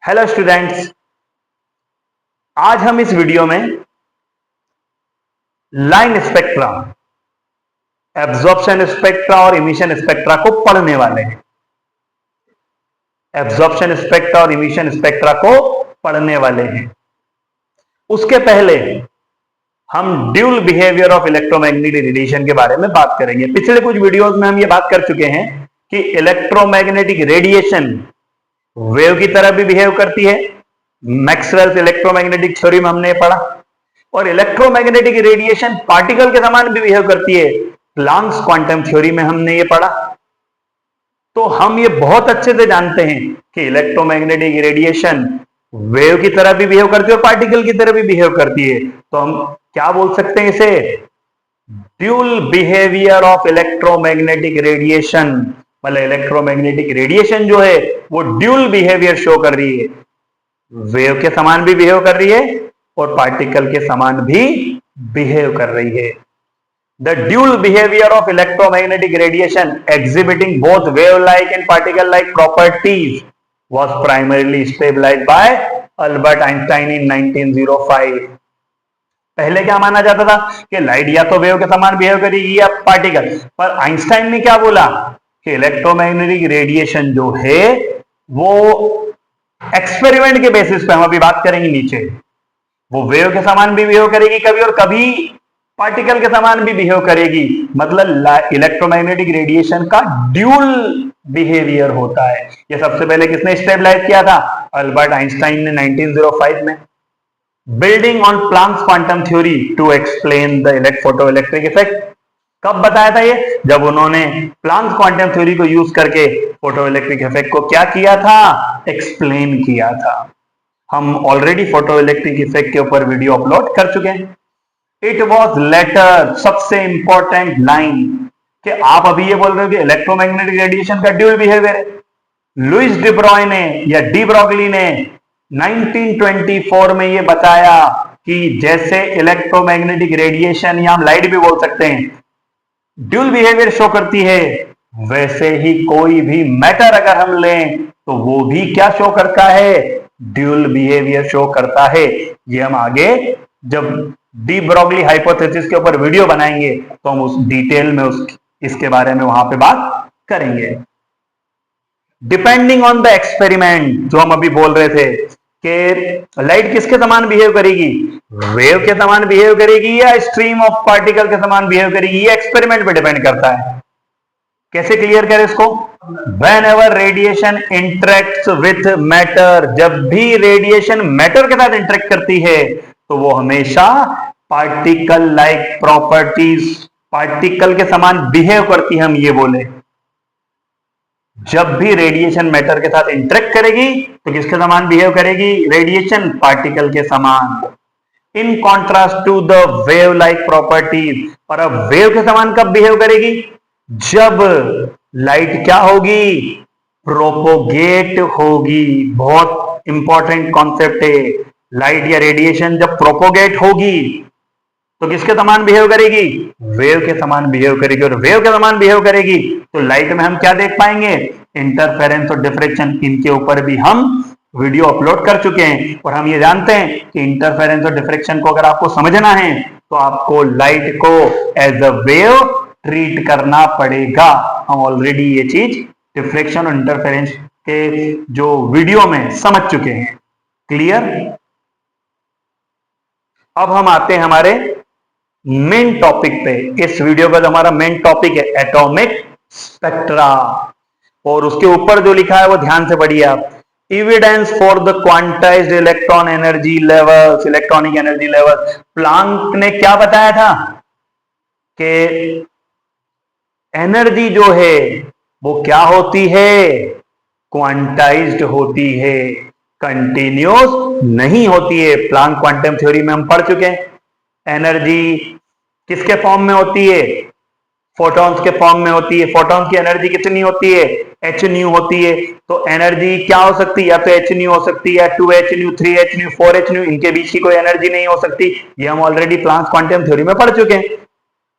Hello students, आज हम इस वीडियो में लाइन स्पेक्ट्रा, एब्जॉर्प्शन स्पेक्ट्रा और इमिशन स्पेक्ट्रा को पढ़ने वाले हैं। एब्जॉर्प्शन स्पेक्ट्रा और इमिशन स्पेक्ट्रा को पढ़ने वाले हैं। उसके पहले हम dual behaviour of electromagnetic radiation के बारे में बात करेंगे। पिछले कुछ वीडियोस में हम ये बात कर चुके हैं कि इलेक्ट्रोमैग्नेटिक रेडिएशन वेव की तरह भी बिहेव करती है। मैक्सवेल्स इलेक्ट्रोमैग्नेटिक थ्योरी में हमने पढ़ा। और इलेक्ट्रोमैग्नेटिक रेडिएशन पार्टिकल के समान भी बिहेव करती है, प्लांक्स क्वांटम थ्योरी में हमने ये पढ़ा। तो हम ये बहुत अच्छे से जानते हैं कि इलेक्ट्रोमैग्नेटिक रेडिएशन वेव की तरह भी बिहेव करती है और पार्टिकल की तरह भी बिहेव करती है। तो हम क्या बोल सकते हैं इसे? Dual behaviour of electromagnetic radiation. मतलब इलेक्ट्रोमैग्नेटिक रेडिएशन जो है वो ड्यूल बिहेवियर शो कर रही है, वेव के समान भी बिहेव कर रही है और पार्टिकल के समान भी बिहेव कर रही है। The dual behaviour of electromagnetic radiation exhibiting both wave-like and particle-like properties was primarily stabilized by Albert Einstein in 1905. पहले क्या माना जाता था कि लाइट या तो वेव के समान बिहेव करेगी या पार्टिकल, पर आइंस्टाइन ने क्या बोला कि इलेक्ट्रोमैग्नेटिक रेडिएशन जो है वो एक्सपेरिमेंट के बेसिस पे, हम अभी बात करेंगे नीचे, वो वेव के समान भी बिहेव करेगी कभी और कभी पार्टिकल के समान भी बिहेव करेगी। मतलब इलेक्ट्रोमैग्नेटिक रेडिएशन का ड्यूल बिहेवियर होता है। ये सबसे पहले किसने स्टेबलाइज किया था? अल्बर्ट आइंस्टाइन ने 1905 में। Building on Planck's quantum theory to explain the photoelectric effect. कब बताया था ये? जब उन्होंने प्लांक्स क्वांटम थ्योरी को यूज करके फोटो इलेक्ट्रिक इफेक्ट को क्या किया था? एक्सप्लेन किया था। हम ऑलरेडी फोटो इलेक्ट्रिक इफेक्ट के ऊपर वीडियो अपलोड कर चुके हैं। इट वॉज लेटर, सबसे इंपॉर्टेंट लाइन, कि आप अभी ये बोल रहे हो कि इलेक्ट्रोमैग्नेटिक रेडिएशन का ड्यूल बिहेवियर है। लुइस डिब्रॉय ने या डी ब्रॉगली ने 1924 में ये बताया कि जैसे इलेक्ट्रोमैग्नेटिक रेडिएशन, या हम लाइट भी बोल सकते हैं, ड्यूल बिहेवियर शो करती है, वैसे ही कोई भी मैटर अगर हम लें तो वो भी क्या शो करता है? ड्यूल बिहेवियर शो करता है। ये हम आगे जब डी ब्रॉगली हाइपोथेसिस के ऊपर वीडियो बनाएंगे तो हम उस डिटेल में इसके बारे में वहां पे बात करेंगे। डिपेंडिंग ऑन द एक्सपेरिमेंट, जो हम अभी बोल रहे थे कि लाइट किसके समान बिहेव करेगी? वेव के समान बिहेव करेगी या स्ट्रीम ऑफ पार्टिकल के समान बिहेव करेगी? ये एक्सपेरिमेंट पे डिपेंड करता है। कैसे क्लियर करें इसको? Whenever radiation interacts with matter, जब भी रेडिएशन मैटर के साथ इंटरेक्ट करती है तो वो हमेशा पार्टिकल लाइक प्रॉपर्टीज, पार्टिकल के समान बिहेव करती है। हम ये बोले, जब भी रेडिएशन मैटर के साथ इंटरेक्ट करेगी तो किसके समान बिहेव करेगी? रेडिएशन पार्टिकल के समान। In contrast to the wave like properties. और अब वेव के समान कब बिहेव करेगी? जब लाइट क्या होगी? प्रोपोगेट होगी। बहुत इंपॉर्टेंट कॉन्सेप्ट है। लाइट या रेडिएशन जब प्रोपोगेट होगी तो किसके समान बिहेव करेगी? वेव के समान बिहेव करेगी। और वेव के समान बिहेव करेगी तो लाइट में हम क्या देख पाएंगे? इंटरफेरेंस और डिफ्रेक्शन। इनके ऊपर भी हम वीडियो अपलोड कर चुके हैं और हम ये जानते हैं कि इंटरफेरेंस और डिफ्रेक्शन को अगर आपको समझना है तो आपको लाइट को एज अ वेव ट्रीट करना पड़ेगा। हम ऑलरेडी ये चीज डिफ्रेक्शन और इंटरफेरेंस के जो वीडियो में समझ चुके हैं। क्लियर? अब हम आते हैं हमारे मेन टॉपिक पे। इस वीडियो का जो हमारा मेन टॉपिक है एटॉमिक स्पेक्ट्रा, और उसके ऊपर जो लिखा है वो ध्यान से पढ़िए आप। Evidence for the quantized electron energy levels, electronic energy level. Planck ने क्या बताया था कि एनर्जी जो है वो क्या होती है? क्वांटाइज्ड होती है, कंटिन्यूस नहीं होती है। प्लांक क्वांटम थ्योरी में हम पढ़ चुके हैं। एनर्जी किसके फॉर्म में होती है? फोटॉन्स के फॉर्म में होती है। फोटॉन्स की एनर्जी कितनी होती है? एच न्यू होती है। तो एनर्जी क्या हो सकती है? या तो एच न्यू हो सकती है, 2h new, 3h new, 4h new, इनके बीच की कोई एनर्जी नहीं हो सकती। ये हम ऑलरेडी प्लांक क्वांटम थ्योरी में पढ़ चुके हैं।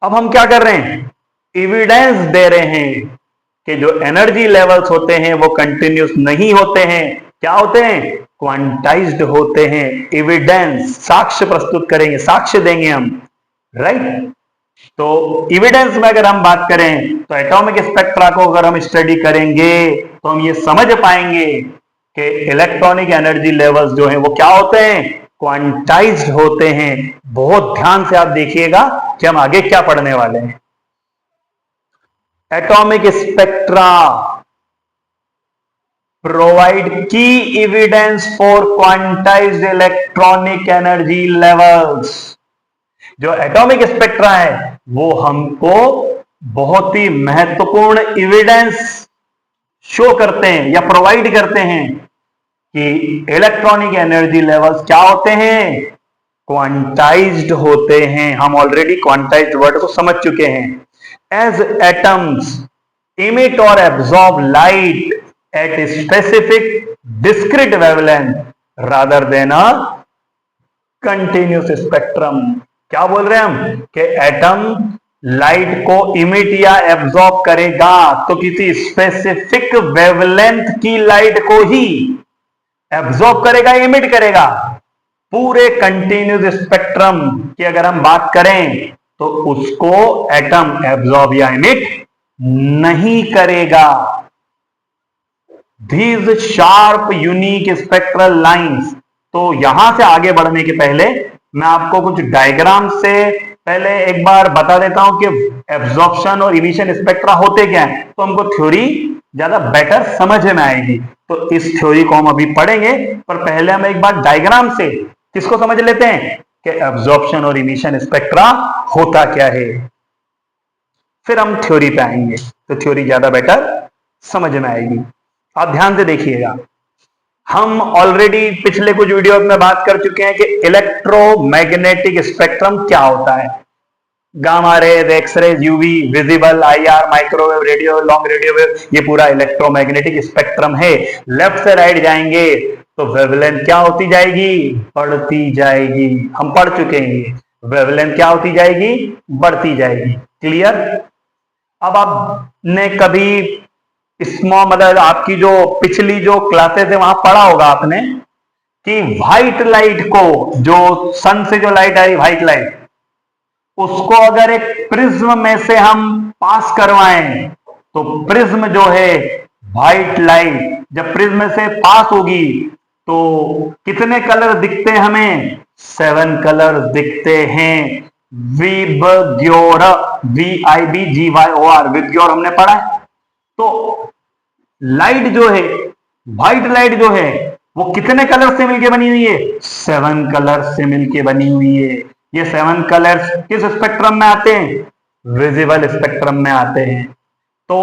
अब हम क्या कर रहे हैं? एविडेंस दे रहे हैं कि जो एनर्जी लेवल्स होते हैं वो कंटिन्यूस नहीं होते हैं। क्या होते हैं? क्वांटाइज्ड होते हैं। एविडेंस, साक्ष्य प्रस्तुत करेंगे, साक्ष्य देंगे हम, राइट। तो एविडेंस में अगर हम बात करें तो एटॉमिक स्पेक्ट्रा को अगर हम स्टडी करेंगे तो हम ये समझ पाएंगे कि इलेक्ट्रॉनिक एनर्जी लेवल्स जो हैं वो क्या होते हैं? क्वांटाइज्ड होते हैं। बहुत ध्यान से आप देखिएगा कि हम आगे क्या पढ़ने वाले हैं। एटॉमिक स्पेक्ट्रा प्रोवाइड की evidence for quantized electronic energy levels. जो एटॉमिक स्पेक्ट्रा है वो हमको बहुत ही महत्वपूर्ण एविडेंस शो करते हैं या प्रोवाइड करते हैं कि इलेक्ट्रॉनिक एनर्जी लेवल्स क्या होते हैं? क्वांटाइज्ड होते हैं। हम ऑलरेडी क्वांटाइज्ड वर्ड को समझ चुके हैं। एज एटम्स इमिट और absorb light at specific discrete wavelength rather than a continuous spectrum. क्या बोल रहे हैं हम? कि एटम लाइट को इमिट या एब्जॉर्ब करेगा तो किसी स्पेसिफिक वेवलेंथ की लाइट को ही एब्जॉर्ब करेगा, इमिट करेगा। पूरे कंटिन्यूस स्पेक्ट्रम की अगर हम बात करें तो उसको एटम एब्जॉर्ब या इमिट नहीं करेगा। These sharp unique spectral lines. तो यहां से आगे बढ़ने के पहले मैं आपको कुछ डायग्राम से पहले एक बार बता देता हूं कि एब्जॉर्प्शन और इमिशन स्पेक्ट्रा होते क्या है, तो हमको थ्योरी ज्यादा बेटर समझ में आएगी। तो इस थ्योरी को हम अभी पढ़ेंगे, पर पहले हम एक बार डायग्राम से किसको समझ लेते हैं कि एब्जॉर्प्शन और इमिशन स्पेक्ट्रा होता क्या है, फिर हम थ्योरी पे आएंगे तो थ्योरी ज्यादा बेटर समझ में आएगी। आप ध्यान से देखिएगा। हम ऑलरेडी पिछले कुछ वीडियो में बात कर चुके हैं कि इलेक्ट्रोमैग्नेटिक स्पेक्ट्रम क्या होता है। Gamma rays, X rays, UV, visible, IR, microwave, radio, long radio wave, ये पूरा इलेक्ट्रोमैग्नेटिक स्पेक्ट्रम है। लेफ्ट से राइट जाएंगे तो वेवलेंथ क्या होती जाएगी? बढ़ती जाएगी। हम पढ़ चुके हैं वेवलेंथ क्या होती जाएगी? बढ़ती जाएगी। क्लियर? अब आपने कभी मतलब आपकी जो पिछली जो क्लासेस है वहां पढ़ा होगा आपने कि व्हाइट लाइट को, जो सन से जो लाइट आ रही व्हाइट लाइट, उसको अगर एक प्रिज्म में से हम पास करवाएं तो प्रिज्म जो है व्हाइट लाइट जब प्रिज्म से पास होगी तो कितने कलर दिखते हैं हमें? 7 कलर दिखते हैं। विबग्योर, VIBGYOR, विबग्योर हमने पढ़ा है। तो लाइट जो है, व्हाइट लाइट जो है, वो कितने कलर से मिलके बनी हुई है? 7 कलर से मिलके बनी हुई है। ये 7 कलर्स किस स्पेक्ट्रम में आते हैं? विजिबल स्पेक्ट्रम में आते हैं। तो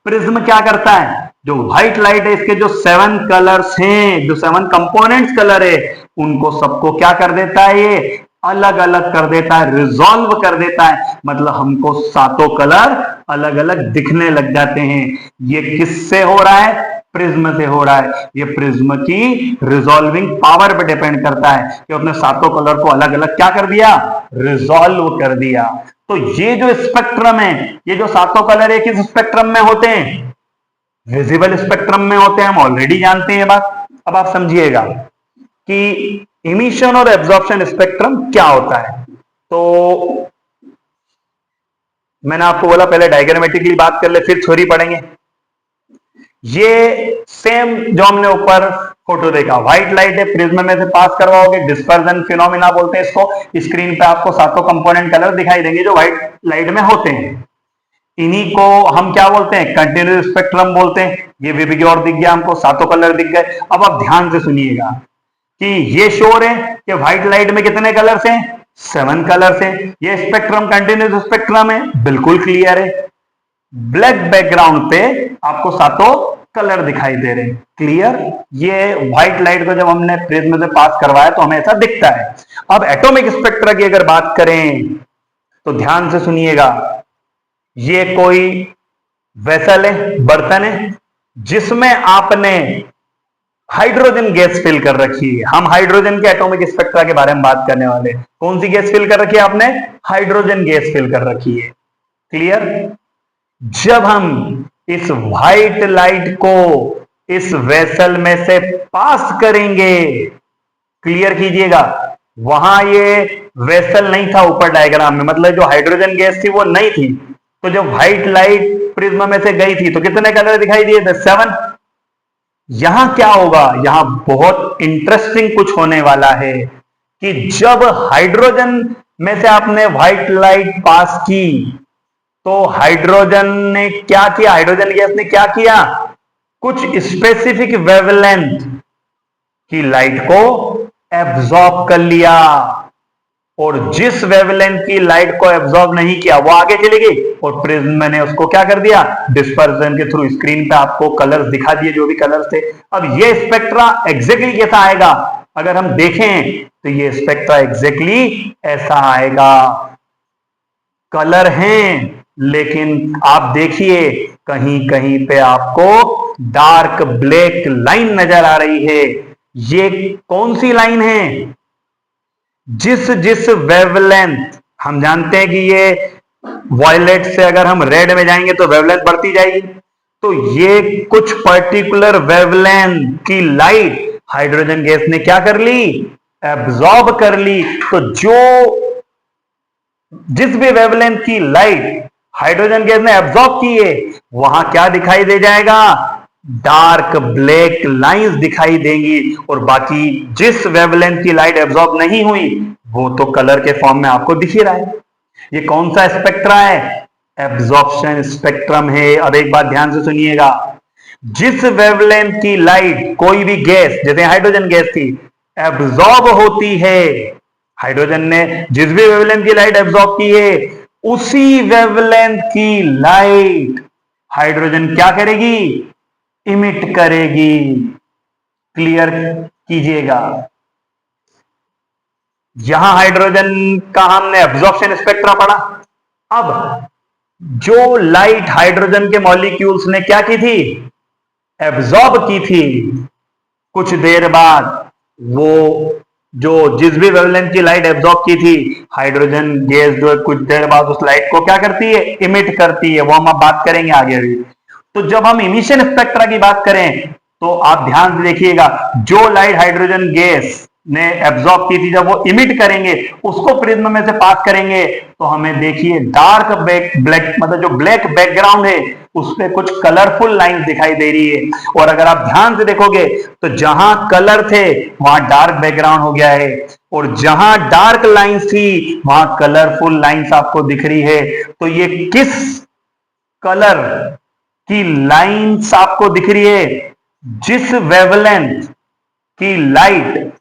प्रिज्म क्या करता है? जो व्हाइट लाइट है इसके जो 7 कलर्स हैं, जो 7 कंपोनेंट्स कलर है, उनको सबको क्या कर देता है? ये अलग अलग कर देता है, रिजॉल्व कर देता है। मतलब हमको सातों कलर अलग अलग दिखने लग जाते हैं। ये किससे हो रहा है? प्रिज्म से हो रहा है। ये प्रिज्म की रिजॉल्विंग पावर पे डिपेंड करता है कि उसने सातों कलर को अलग अलग क्या कर दिया? रिजॉल्व कर दिया। तो ये जो स्पेक्ट्रम है, ये जो सातों कलर है, किस स्पेक्ट्रम में होते हैं? विजिबल स्पेक्ट्रम में होते हैं। हम ऑलरेडी जानते हैं बात। अब आप समझिएगा कि इमिशन और एब्जॉर्प्शन स्पेक्ट्रम क्या होता है। तो मैंने आपको बोला पहले डायग्रामेटिकली बात कर ले, फिर थ्योरी पढ़ेंगे। ये सेम जो हमने ऊपर फोटो देखा, व्हाइट लाइट है, प्रिज्म में से पास करवाओगे, डिस्पर्जन फिनोमिना बोलते हैं इसको। स्क्रीन पे आपको सातों कंपोनेंट कलर दिखाई देंगे जो व्हाइट लाइट में होते हैं। इन्हीं को हम क्या बोलते हैं? कंटिन्यूस स्पेक्ट्रम बोलते हैं। ये विबग्योर दिख गया हमको, सातों कलर दिख गए। अब आप ध्यान से सुनिएगा कि ये श्योर है कि व्हाइट लाइट में कितने कलर्स हैं? 7 कलर्स हैं। ये स्पेक्ट्रम कंटिन्यूस स्पेक्ट्रम है, बिल्कुल क्लियर है। ब्लैक बैकग्राउंड पे आपको सातों कलर दिखाई दे रहे हैं। क्लियर? ये व्हाइट लाइट को जब हमने प्रिज्म से पास करवाया तो हमें ऐसा दिखता है। अब एटॉमिक स्पेक्ट्रा की अगर बात करें तो ध्यान से सुनिएगा। ये कोई वेसल है, बर्तन है, जिसमें आपने हाइड्रोजन गैस फिल कर रखी है। हम हाइड्रोजन के एटॉमिक स्पेक्ट्रा के बारे में बात करने वाले हैं। कौन सी गैस फिल कर रखी है आपने? हाइड्रोजन गैस फिल कर रखी है। क्लियर? जब हम इस व्हाइट लाइट को इस वेसल में से पास करेंगे। क्लियर कीजिएगा, वहां ये वेसल नहीं था ऊपर डायग्राम में, मतलब जो हाइड्रोजन गैस थी वो नहीं थी। तो जब व्हाइट लाइट प्रिज्म में से गई थी तो कितने कलर दिखाई दिए थे? 7। यहां क्या होगा? यहां बहुत इंटरेस्टिंग कुछ होने वाला है कि जब हाइड्रोजन में से आपने व्हाइट लाइट पास की तो हाइड्रोजन ने क्या किया? हाइड्रोजन गैस ने क्या किया? कुछ स्पेसिफिक वेवलेंथ की लाइट को एब्जॉर्ब कर लिया, और जिस वेवलेंथ की लाइट को एब्जॉर्ब नहीं किया वो आगे चली गई और प्रिज्म ने उसको क्या कर दिया? डिस्पर्जन के थ्रू स्क्रीन पे आपको कलर्स दिखा दिए, जो भी कलर्स थे। अब ये स्पेक्ट्रा एग्जैक्टली कैसा आएगा? अगर हम देखें तो ये स्पेक्ट्रा एग्जैक्टली ऐसा आएगा। कलर हैं, लेकिन आप देखिए कहीं कहीं पे आपको डार्क ब्लैक लाइन नजर आ रही है। ये कौन सी लाइन है? जिस जिस वेवलेंथ, हम जानते हैं कि ये वॉयलेट से अगर हम रेड में जाएंगे तो वेवलेंथ बढ़ती जाएगी, तो ये कुछ पर्टिकुलर वेवलेंथ की लाइट हाइड्रोजन गैस ने क्या कर ली? एब्जॉर्ब कर ली। तो जिस भी वेवलेंथ की लाइट हाइड्रोजन गैस ने एब्जॉर्ब की है, वहां क्या दिखाई दे जाएगा? डार्क ब्लैक लाइंस दिखाई देंगी, और बाकी जिस वेवलेंथ की लाइट एब्जॉर्ब नहीं हुई वो तो कलर के फॉर्म में आपको दिख ही रहा है। ये कौन सा स्पेक्ट्रा है? एब्जॉर्प्शन स्पेक्ट्रम है। अब एक बात ध्यान से सुनिएगा, जिस वेवलेंथ की लाइट कोई भी गैस, जैसे हाइड्रोजन गैस थी, एब्जॉर्ब होती है, हाइड्रोजन ने जिस भी वेवलेंथ की लाइट एब्जॉर्ब की है उसी वेवलेंथ की लाइट हाइड्रोजन क्या करेगी? इमिट करेगी। क्लियर कीजिएगा, यहां हाइड्रोजन का हमने एब्जॉर्प्शन स्पेक्ट्रा पढ़ा। अब जो लाइट हाइड्रोजन के मॉलिक्यूल्स ने क्या की थी? एब्जॉर्ब की थी, कुछ देर बाद वो जो जिस भी वेवलेंथ की लाइट एब्जॉर्ब की थी, हाइड्रोजन गैस जो है कुछ देर बाद उस लाइट को क्या करती है? इमिट करती है। वो हम अब बात करेंगे आगे भी। तो जब हम इमिशन स्पेक्ट्रा की बात करें तो आप ध्यान से देखिएगा, जो लाइट हाइड्रोजन गैस ने एब्जॉर्ब की थी, जब वो इमिट करेंगे उसको प्रिज्म में से पास करेंगे तो हमें देखिए डार्क ब्लैक, मतलब जो ब्लैक बैकग्राउंड है उस पर कुछ कलरफुल लाइंस दिखाई दे रही है। और अगर आप ध्यान से देखोगे तो जहां कलर थे वहां डार्क बैकग्राउंड हो गया है, और जहां डार्क लाइंस थी वहां कलरफुल लाइंस आपको दिख रही है। तो ये किस कलर की लाइंस आपको दिख रही है? जिस वेवलेंथ की लाइट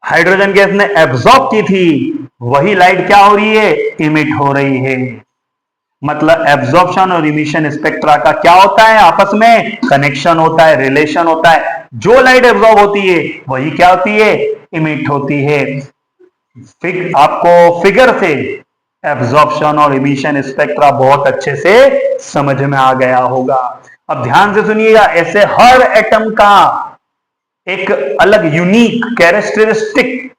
हाइड्रोजन गैस ने एब्जॉर्ब की थी वही लाइट क्या हो रही है? इमिट हो रही है। मतलब एब्जॉर्प्शन और इमिशन स्पेक्ट्रा का क्या होता है? आपस में कनेक्शन होता है, रिलेशन होता है। जो लाइट एब्जॉर्ब होती है वही क्या होती है? इमिट होती है। आपको फिगर से एब्जॉर्प्शन और इमिशन स्पेक्ट्रा बहुत अच्छे से समझ में आ गया होगा। अब ध्यान से सुनिएगा, ऐसे हर एटम का एक अलग यूनिक कैरेक्टरिस्टिक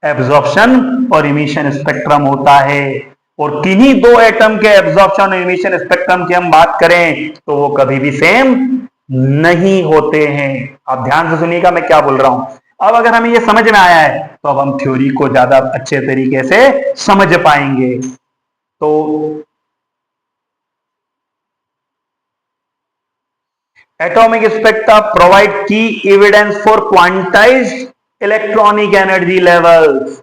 एब्जॉर्प्शन और इमिशन स्पेक्ट्रम होता है, और किन्हीं दो एटम के एब्जॉर्प्शन और इमिशन स्पेक्ट्रम की हम बात करें तो वो कभी भी सेम नहीं होते हैं। आप ध्यान से सुनिएगा मैं क्या बोल रहा हूं। अब अगर हमें ये समझ में आया है तो अब हम थ्योरी को ज्यादा अच्छे तरीके से समझ पाएंगे। तो एटॉमिक स्पेक्ट्रा प्रोवाइड की evidence for quantized electronic energy levels.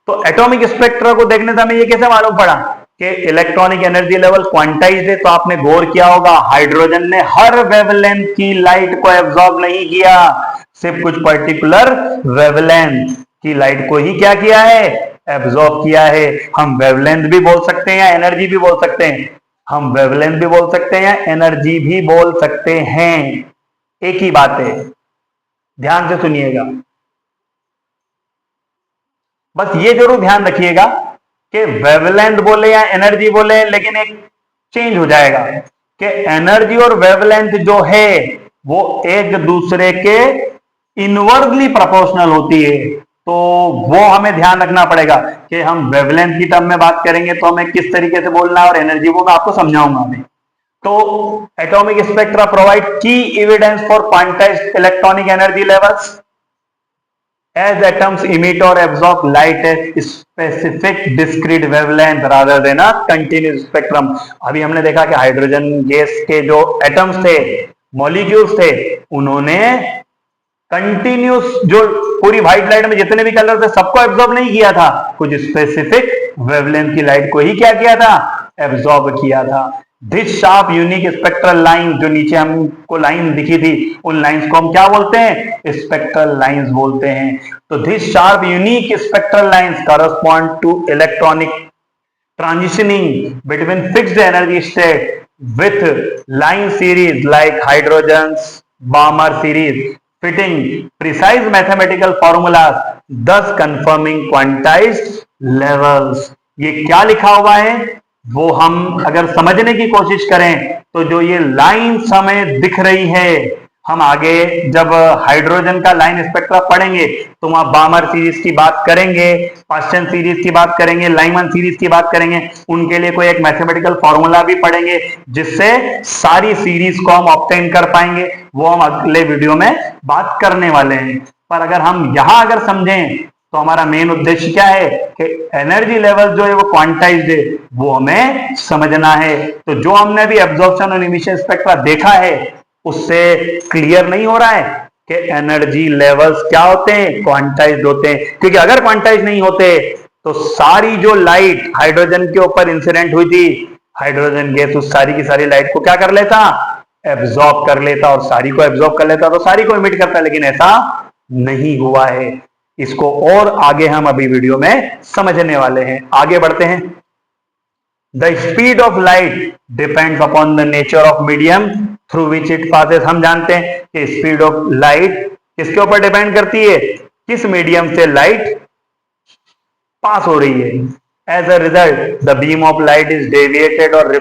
तो एटॉमिक स्पेक्ट्रा को देखने से हमें ये कैसे मालूम पड़ा कि इलेक्ट्रॉनिक एनर्जी लेवल क्वांटाइज्ड है? तो आपने गौर किया होगा, हाइड्रोजन ने हर वेवलेंथ की लाइट को एब्जॉर्ब नहीं किया, सिर्फ कुछ पर्टिकुलर वेवलेंथ की लाइट को ही क्या किया है? एब्जॉर्ब किया है। हम वेवलेंथ भी बोल सकते हैं या एनर्जी भी बोल सकते हैं, हम वेवलेंथ भी बोल सकते हैं या एनर्जी भी बोल सकते हैं, एक ही बात है। ध्यान से सुनिएगा, बस ये जरूर ध्यान रखिएगा कि वेवलेंथ बोले या एनर्जी बोले, लेकिन एक चेंज हो जाएगा कि एनर्जी और वेवलेंथ जो है वो एक दूसरे के इनवर्सली प्रोपोर्शनल होती है। तो वो हमें ध्यान रखना पड़ेगा कि हम वेवलेंथ की टर्म में बात करेंगे तो हमें किस तरीके से बोलना है, और एनर्जी वो मैं आपको समझाऊंगा। मैं तो एटॉमिक स्पेक्ट्रा प्रोवाइड की evidence for quantized electronic energy levels as atoms emit or absorb light at specific discrete wavelength rather than a continuous spectrum। अभी हमने देखा कि हाइड्रोजन गैस के जो एटम्स थे, मॉलिक्यूल्स थे, उन्होंने कंटिन्यूस जो पूरी व्हाइट लाइट में जितने भी कलर थे सबको एब्जॉर्ब नहीं किया था, कुछ स्पेसिफिक वेवलेंथ की लाइट को ही क्या किया था, एब्जॉर्ब किया था। This sharp unique spectral line, जो नीचे हमको लाइन दिखी थी, उन लाइंस को हम क्या बोलते हैं, स्पेक्ट्रल लाइंस बोलते हैं। तो this sharp unique spectral lines correspond to electronic transitioning between fixed energy state with line series like hydrogen's Balmer series fitting precise mathematical formulas, thus confirming quantized levels। ये क्या लिखा हुआ है वो हम अगर समझने की कोशिश करें तो जो ये लाइन्स हमें दिख रही है, हम आगे जब हाइड्रोजन का लाइन स्पेक्ट्रा पढ़ेंगे तो वहां बामर सीरीज की बात करेंगे, पास्चन सीरीज की बात करेंगे, लाइमन सीरीज की बात करेंगे, उनके लिए कोई एक मैथमेटिकल फॉर्मूला भी पढ़ेंगे जिससे सारी सीरीज को हम ऑब्टेन कर पाएंगे। वो हम अगले वीडियो में बात करने वाले हैं। पर अगर हम यहां अगर समझें तो हमारा मेन उद्देश्य क्या है कि एनर्जी लेवल जो है वो क्वांटाइज्ड है, वो हमें समझना है। तो जो हमने भी एब्जॉर्प्शन और इमिशन स्पेक्ट्रा देखा है उससे क्लियर नहीं हो रहा है कि एनर्जी लेवल्स क्या होते हैं, क्वांटाइज्ड होते हैं। क्योंकि अगर क्वांटाइज नहीं होते तो सारी जो लाइट हाइड्रोजन के ऊपर इंसिडेंट हुई थी, हाइड्रोजन गैस उस सारी की सारी लाइट को क्या कर लेता, एब्जॉर्ब कर लेता, और सारी को एब्जॉर्ब कर लेता तो सारी को इमिट करता, लेकिन ऐसा नहीं हुआ है। इसको और आगे हम अभी वीडियो में समझने वाले हैं। आगे बढ़ते हैं। The speed of light depends upon the nature of medium through which it passes. हम जानते हैं कि स्पीड ऑफ लाइट किसके ऊपर डिपेंड करती है, किस मीडियम से लाइट पास हो रही है। As a result the beam of light is deviated और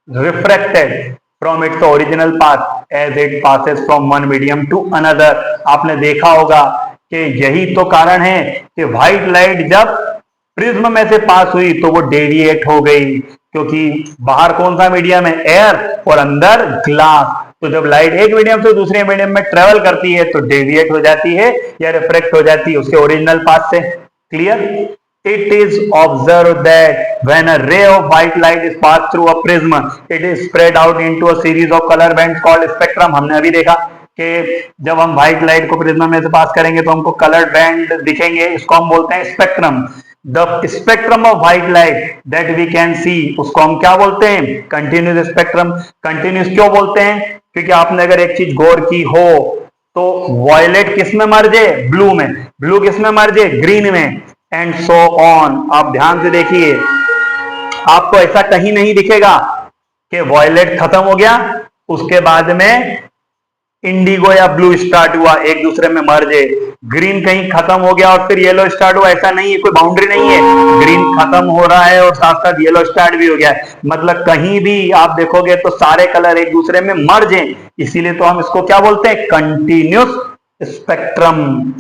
refracted from its original path as it passes from one medium to another. आपने देखा होगा कि यही तो कारण है कि व्हाइट लाइट जब प्रिज्म में से पास हुई तो वो डेविएट हो गई, क्योंकि बाहर कौन सा मीडियम है, एयर, और अंदर ग्लास। तो जब लाइट एक मीडियम से दूसरे मीडियम में ट्रेवल करती है तो डेविएट हो जाती है या रिफ्रैक्ट हो जाती है उसके ओरिजिनल पाथ से। Clear? It is observed that when a ray of white light is passed through a prism, it is spread out into a series of color bands called spectrum। हमने अभी देखा कि जब हम व्हाइट लाइट को prism में से पास करेंगे तो हमको कलर्ड बैंड दिखेंगे, इसको हम बोलते हैं spectrum. The spectrum of white light that we can see, उसको हम क्या बोलते हैं, कंटिन्यूस स्पेक्ट्रम। कंटिन्यूस क्यों बोलते हैं, क्योंकि आपने अगर एक चीज गौर की हो तो वॉयलेट किस में मर्ज है, ब्लू में, ब्लू किस में मर्ज है, ग्रीन में, एंड सो ऑन। आप ध्यान से देखिए, आपको ऐसा कहीं नहीं दिखेगा कि वॉयलेट खत्म हो गया उसके बाद में इंडिगो या ब्लू स्टार्ट हुआ, एक दूसरे में मर्ज है। ग्रीन कहीं खत्म हो गया और फिर येलो स्टार्ट हुआ, ऐसा नहीं है, कोई बाउंड्री नहीं है। ग्रीन खत्म हो रहा है और साथ साथ येलो स्टार्ट भी हो गया, मतलब कहीं भी आप देखोगे तो सारे कलर एक दूसरे में मर्ज हैं। इसीलिए तो हम इसको क्या बोलते हैं, continuous spectrum.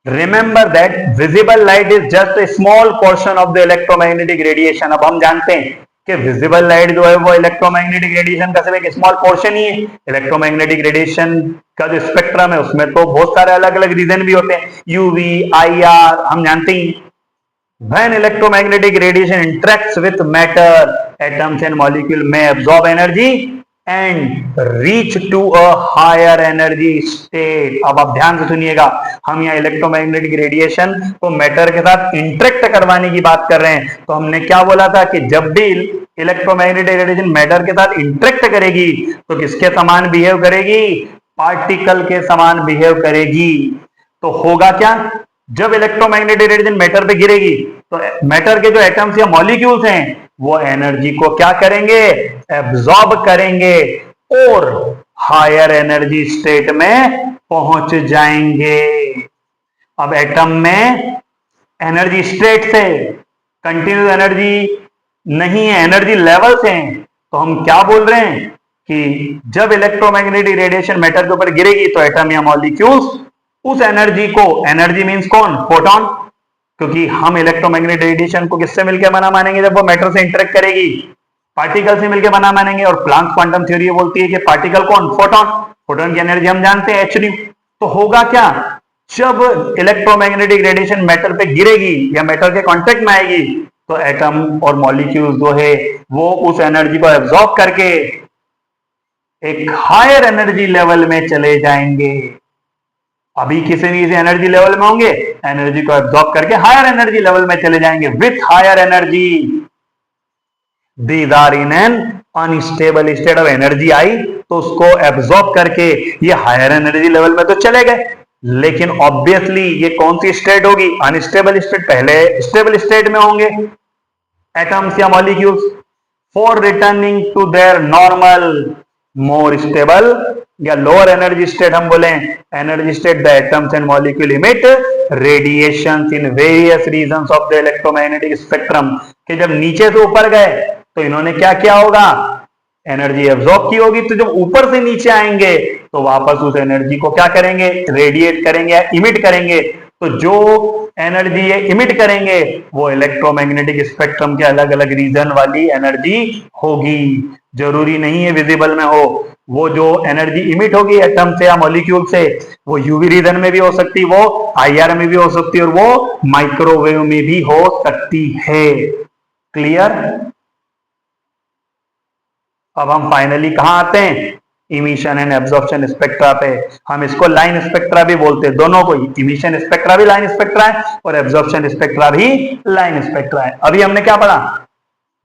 Remember that visible light is just a small portion of the electromagnetic radiation। अब हम जानते हैं कि विजिबल लाइट जो है वो इलेक्ट्रोमैग्नेटिक रेडिएशन का सिर्फ एक स्मॉल पोर्शन ही है। इलेक्ट्रोमैग्नेटिक रेडिएशन का जो स्पेक्ट्रम है उसमें तो बहुत सारे अलग अलग रीजन भी होते हैं, यूवी, आईआर, हम जानते हैं। When electromagnetic radiation interacts with matter, atoms and molecule may absorb energy and reach to a higher energy state। अब आप ध्यान से सुनिएगा, हम यहाँ इलेक्ट्रोमैग्नेटिक रेडिएशन को मैटर के साथ इंटरेक्ट करवाने की बात कर रहे हैं। तो हमने क्या बोला था कि जब भी इलेक्ट्रोमैग्नेटिक रेडिएशन मैटर के साथ इंटरेक्ट करेगी तो किसके समान बिहेव करेगी, पार्टिकल के समान बिहेव करेगी। तो होगा क्या, जब इलेक्ट्रोमैग्नेटिक रेडिएशन मैटर पे गिरेगी तो मैटर के जो एटम्स या मॉलिक्यूल्स हैं वो एनर्जी को क्या करेंगे, एब्जॉर्ब करेंगे और हायर एनर्जी स्टेट में पहुंच जाएंगे। अब एटम में एनर्जी स्टेट से कंटिन्यूस एनर्जी नहीं है, एनर्जी लेवल्स हैं। तो हम क्या बोल रहे हैं कि जब इलेक्ट्रोमैग्नेटिक रेडिएशन मैटर के ऊपर गिरेगी तो एटम या मॉलिक्यूल्स उस एनर्जी को, एनर्जी मींस कौन, फोटोन, क्योंकि हम इलेक्ट्रोमैग्नेटिक रेडिएशन को किससे मिलकर बना मानेंगे, जब वो मैटर से इंटरेक्ट करेगी, पार्टिकल से मिलकर बना मानेंगे। और प्लांक क्वांटम थ्योरी बोलती है कि पार्टिकल कौन, फोटोन, फोटोन की एनर्जी हम जानते हैं hν। तो होगा क्या, जब इलेक्ट्रोमैग्नेटिक रेडिएशन मेटल पे गिरेगी या मेटल के कांटेक्ट में आएगी, तो एटम और मॉलिक्यूल्स जो है वो उस एनर्जी को एब्जॉर्ब करके एक हायर एनर्जी लेवल में चले जाएंगे। अभी किसी न किसी एनर्जी लेवल में होंगे, एनर्जी को एब्जॉर्ब करके हायर एनर्जी लेवल में चले जाएंगे with higher energy. These are in an unstable state. Of energy आई तो उसको एब्जॉर्ब करके ये हायर एनर्जी लेवल में तो चले गए, लेकिन ऑब्वियसली ये कौन सी स्टेट होगी, अनस्टेबल स्टेट। पहले स्टेबल स्टेट में होंगे एटम्स या molecules, for returning to their normal more stable या लोअर एनर्जी स्टेट हम बोले energy state, the atoms and molecule emit radiations in various regions of the electromagnetic spectrum. कि जब नीचे से ऊपर गए तो इन्होंने क्या किया होगा, एनर्जी एब्जॉर्ब की होगी। तो जब ऊपर से नीचे आएंगे तो वापस उस एनर्जी को क्या करेंगे, रेडिएट करेंगे या इमिट करेंगे। तो जो एनर्जी ये इमिट करेंगे वो इलेक्ट्रोमैग्नेटिक स्पेक्ट्रम के अलग अलग रीजन वाली एनर्जी होगी। जरूरी नहीं है विजिबल में हो, वो जो एनर्जी इमिट होगी एटम से या मॉलिक्यूल से, वो यूवी रीजन में भी हो सकती, वो आईआर में भी हो सकती है, और वो माइक्रोवेव में भी हो सकती है। क्लियर। अब हम फाइनली कहां आते हैं, इमिशन एंड एब्जॉर्प्शन स्पेक्ट्रा पे। हम इसको लाइन स्पेक्ट्रा भी बोलते हैं, दोनों को ही। इमिशन स्पेक्ट्रा भी लाइन स्पेक्ट्रा है और एब्जॉर्प्शन स्पेक्ट्रा भी लाइन स्पेक्ट्रा है। अभी हमने क्या पढ़ा,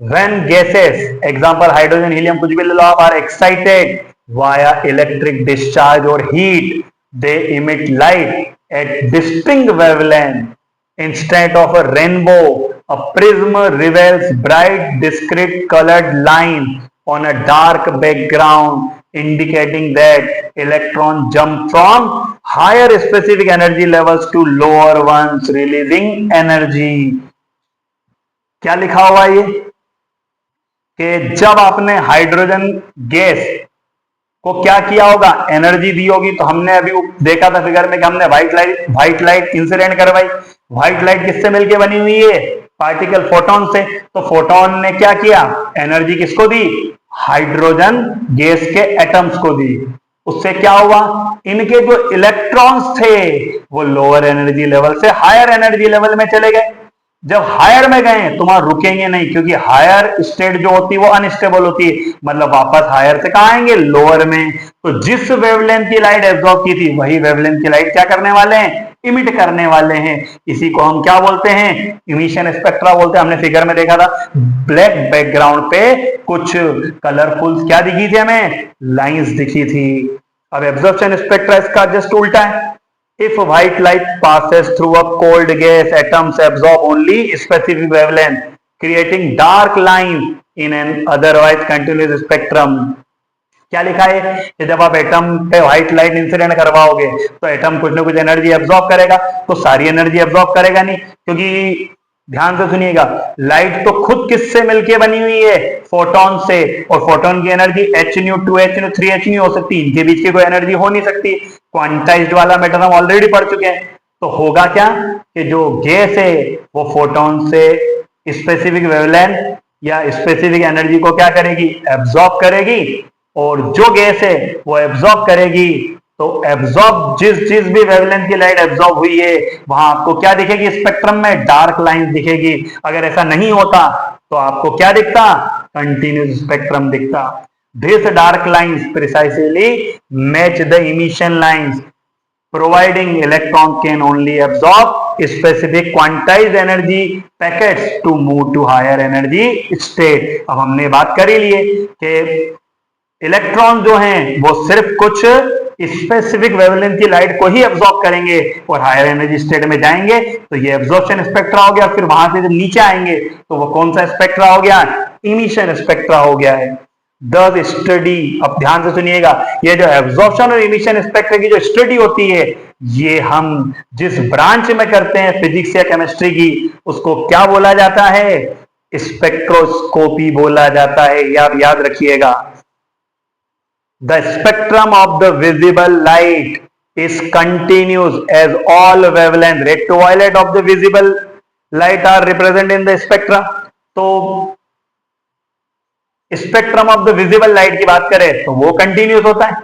when gases, example hydrogen, helium, कुछ भी ले लो आप, are excited via electric discharge or heat, they emit light at distinct wavelength instead of a rainbow. A prism reveals bright discrete colored line on a dark background, indicating that electron jump from higher specific energy levels to lower ones, releasing energy. क्या लिखा हुआ है ये, कि जब आपने hydrogen gas को क्या किया होगा, एनर्जी दी होगी। तो हमने अभी देखा था फिगर में कि हमने व्हाइट लाइट इंसिडेंट करवाई। व्हाइट लाइट किससे मिलके बनी हुई है, पार्टिकल फोटोन से। तो फोटोन ने क्या किया, एनर्जी किसको दी, हाइड्रोजन गैस के एटम्स को दी। उससे क्या हुआ, इनके जो इलेक्ट्रॉन्स थे वो लोअर एनर्जी लेवल से हायर एनर्जी लेवल में चले गए। जब हायर में गए तो वहां रुकेंगे नहीं, क्योंकि हायर स्टेट जो होती है वो अनस्टेबल होती है, मतलब वापस हायर से कहां आएंगे, लोअर में। तो जिस वेवलेंथ की लाइट एब्जॉर्ब की थी वही वेवलेंथ की लाइट क्या करने वाले हैं, इमिट करने वाले हैं। इसी को हम क्या बोलते हैं, इमिशन स्पेक्ट्रा बोलते हैं। हमने फिगर में देखा था, ब्लैक बैकग्राउंड पे कुछ कलरफुल क्या दिखी थी, हमें लाइंस दिखी थी। अब एब्जॉर्प्शन स्पेक्ट्रा इसका जस्ट उल्टा है। If white light passes through a cold gas, atoms absorb only specific wavelength, creating dark line in an otherwise continuous spectrum. क्या लिखा है कि जब आप एटम पे व्हाइट लाइट इंसिडेंट करवाओगे तो एटम कुछ ना कुछ एनर्जी एब्जॉर्ब करेगा। तो सारी एनर्जी एब्जॉर्ब करेगा नहीं, क्योंकि ध्यान से सुनिएगा, लाइट तो खुद किससे मिलके बनी हुई है, फोटोन से। और फोटोन की एनर्जी hν, 2hν, 3hν हो सकती है, इनके बीच की कोई एनर्जी हो नहीं सकती। क्वांटाइज्ड वाला मैटर हम ऑलरेडी पढ़ चुके हैं। तो होगा क्या कि जो गैस है वो फोटोन से स्पेसिफिक वेवलेंथ या स्पेसिफिक एनर्जी को क्या करेगी, एब्जॉर्ब करेगी। और जो गैस है वो एब्जॉर्ब करेगी, तो एब्जॉर्ब जिस भी वेवलेंथ की लाइट एब्जॉर्ब हुई है वहां आपको क्या दिखेगी, स्पेक्ट्रम में डार्क लाइंस दिखेगी। अगर ऐसा नहीं होता तो आपको क्या दिखता, कंटिन्यूस स्पेक्ट्रम दिखता। These dark lines precisely match the emission lines, providing electron can only absorb specific quantized energy packets to move to higher energy state. अब हमने बात कर ही लिए कि इलेक्ट्रॉन जो हैं वो सिर्फ कुछ स्पेसिफिक वेवलेंथ की लाइट को ही एब्जॉर्ब करेंगे और हायर एनर्जी स्टेट में जाएंगे। तो ये एब्जॉर्प्शन स्पेक्ट्रा हो गया। फिर वहां से जब नीचे आएंगे तो वो कौन सा स्पेक्ट्रा हो गया, इमिशन स्पेक्ट्रा हो गया है। दस स्टडी, अब ध्यान से सुनिएगा, ये जो एब्जॉर्प्शन और इमिशन स्पेक्ट्रा की जो स्टडी होती है, ये हम जिस ब्रांच में करते हैं फिजिक्स या केमिस्ट्री की, उसको क्या बोला जाता है, स्पेक्ट्रोस्कोपी बोला जाता है। ये आप याद रखिएगा। The spectrum of the visible light is continuous as all wavelength, red to violet of the visible light are represent in the spectra. तो spectrum of the visible light की बात करें तो वो कंटिन्यूस होता है।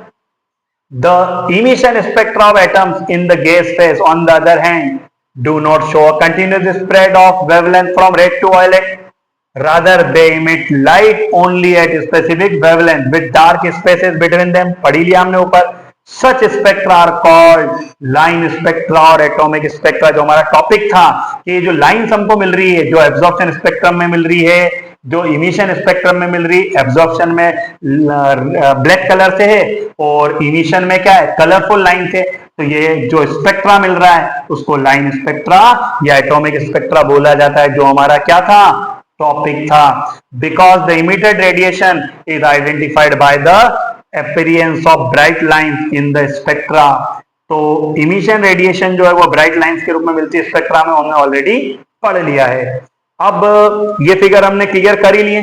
The emission spectra of atoms in the gas phase on the other hand do not show a continuous spread of wavelength from red to violet, rather they emit light only at specific wavelength with dark spaces between them। पढ़ी लिया हमने ऊपर। Such spectra are called line spectra और atomic spectra. जो हमारा topic था कि जो लाइन्स हमको मिल रही है, जो एब्जॉर्प्शन स्पेक्ट्रम में मिल रही है, जो इमिशन स्पेक्ट्रम में मिल रही, एब्जॉर्प्शन में ब्लैक कलर से है और इमिशन में क्या है, कलरफुल लाइन से। तो ये जो स्पेक्ट्रा मिल रहा है उसको लाइन स्पेक्ट्रा या एटॉमिक स्पेक्ट्रा बोला जाता है, जो हमारा क्या था, टॉपिक था। Because the emitted radiation is identified by the appearance of bright lines in the spectra. तो इमिशन रेडिएशन जो है वो ब्राइट लाइंस के रूप में मिलती है स्पेक्ट्रा में, हमने ऑलरेडी पढ़ लिया है। अब ये फिगर हमने क्लियर कर ही लिए।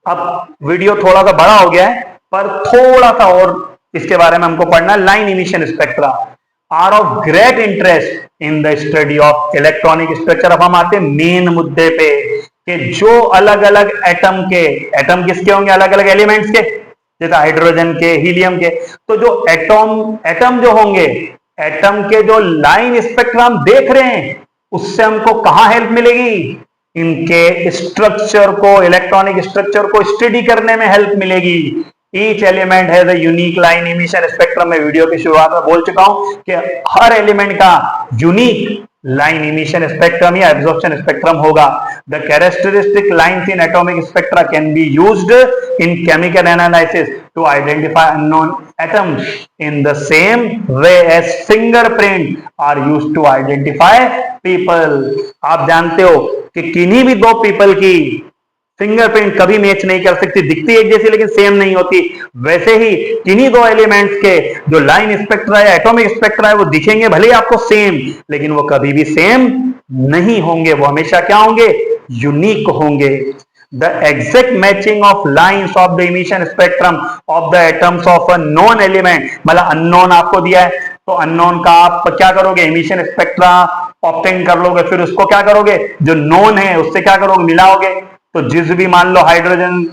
अब वीडियो थोड़ा सा बड़ा हो गया है पर थोड़ा सा और इसके बारे में हमको पढ़ना। Line emission spectra are of great interest in the study of electronic structure. अब हम आते हैं मेन मुद्दे पे कि जो अलग अलग एटम के, एटम किसके होंगे, अलग अलग एलिमेंट्स के, जैसे हाइड्रोजन के, हीलियम के। तो जो एटम जो होंगे, एटम के जो लाइन स्पेक्ट्रा हम देख रहे हैं उससे हमको कहां हेल्प मिलेगी, इनके स्ट्रक्चर को, इलेक्ट्रॉनिक स्ट्रक्चर को स्टडी करने में हेल्प मिलेगी। Each element has a unique line emission spectrum. में वीडियो की शुरुआत में बोल चुका हूं कि हर एलिमेंट का यूनिक लाइन इमिशन स्पेक्ट्रम या एब्जॉर्प्शन स्पेक्ट्रम होगा। The characteristic lines in atomic spectra can be used in chemical analysis to identify unknown atoms in the same way as fingerprint are used to identify people. आप जानते हो कि किन्हीं भी दो people की फिंगरप्रिंट कभी मैच नहीं कर सकती, दिखती एक जैसी लेकिन सेम नहीं होती। वैसे ही किन्हीं दो एलिमेंट्स के जो लाइन स्पेक्ट्रा या एटॉमिक स्पेक्ट्रा है वो दिखेंगे भले आपको सेम, लेकिन वो कभी भी सेम नहीं होंगे, वो हमेशा क्या होंगे, यूनिक होंगे। The exact matching of lines of the emission spectrum of the atoms of a non element, मतलब अननोन आपको दिया है तो अननोन का आप क्या करोगे, इमिशन स्पेक्ट्रा ऑब्टेन कर लोगे, फिर उसको क्या करोगे, जो नोन है उससे क्या करोगे, मिलाओगे। तो जिस भी मान लो हाइड्रोजन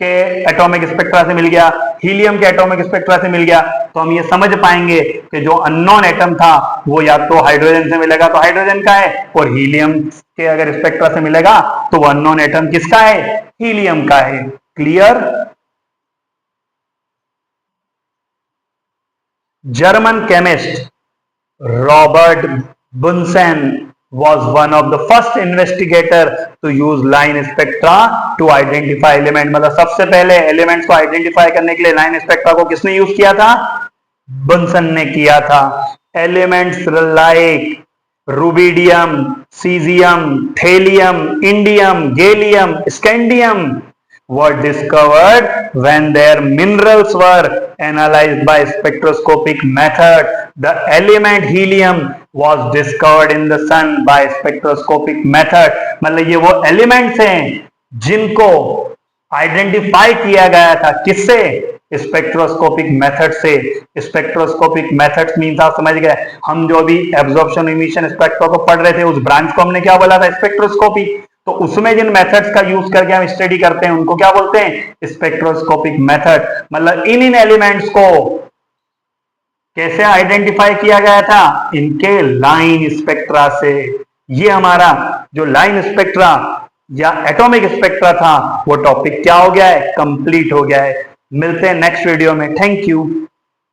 के एटॉमिक स्पेक्ट्रा से मिल गया, हीलियम के एटॉमिक स्पेक्ट्रा से मिल गया, तो हम ये समझ पाएंगे कि जो अननोन एटम था वो या तो हाइड्रोजन से मिलेगा तो हाइड्रोजन का है, और हीलियम के अगर स्पेक्ट्रा से मिलेगा तो वो अननोन एटम किसका है, हीलियम का है। Clear. German chemist Robert Bunsen was one of the first investigator to use line spectra to identify element। मतलब सबसे पहले एलिमेंट्स को आइडेंटिफाई करने के लिए लाइन स्पेक्ट्रा को किसने यूज किया था, बुन्सन ने किया था। Elements like rubidium, caesium, thallium, indium, gallium, scandium were discovered when their minerals were analyzed by spectroscopic method। The element helium was discovered in the sun by spectroscopic method। मतलब ये वो एलिमेंट्स हैं जिनको आइडेंटिफाई किया गया था, किससे, spectroscopic method से। स्पेक्ट्रोस्कोपिक मेथड्स मींस आप समझ गए, हम जो भी एब्जॉर्प्शन इमिशन स्पेक्ट्रा को पढ़ रहे थे उस ब्रांच को हमने क्या बोला था, स्पेक्ट्रोस्कोपी। तो उसमें जिन मेथड्स का यूज करके हम स्टडी करते हैं उनको क्या बोलते हैं, स्पेक्ट्रोस्कोपिक मेथड। मतलब इन एलिमेंट्स को कैसे आइडेंटिफाई किया गया था, इनके लाइन स्पेक्ट्रा से। ये हमारा जो लाइन स्पेक्ट्रा या एटॉमिक स्पेक्ट्रा था वो टॉपिक क्या हो गया है, कंप्लीट हो गया है। मिलते हैं नेक्स्ट वीडियो में। Thank you.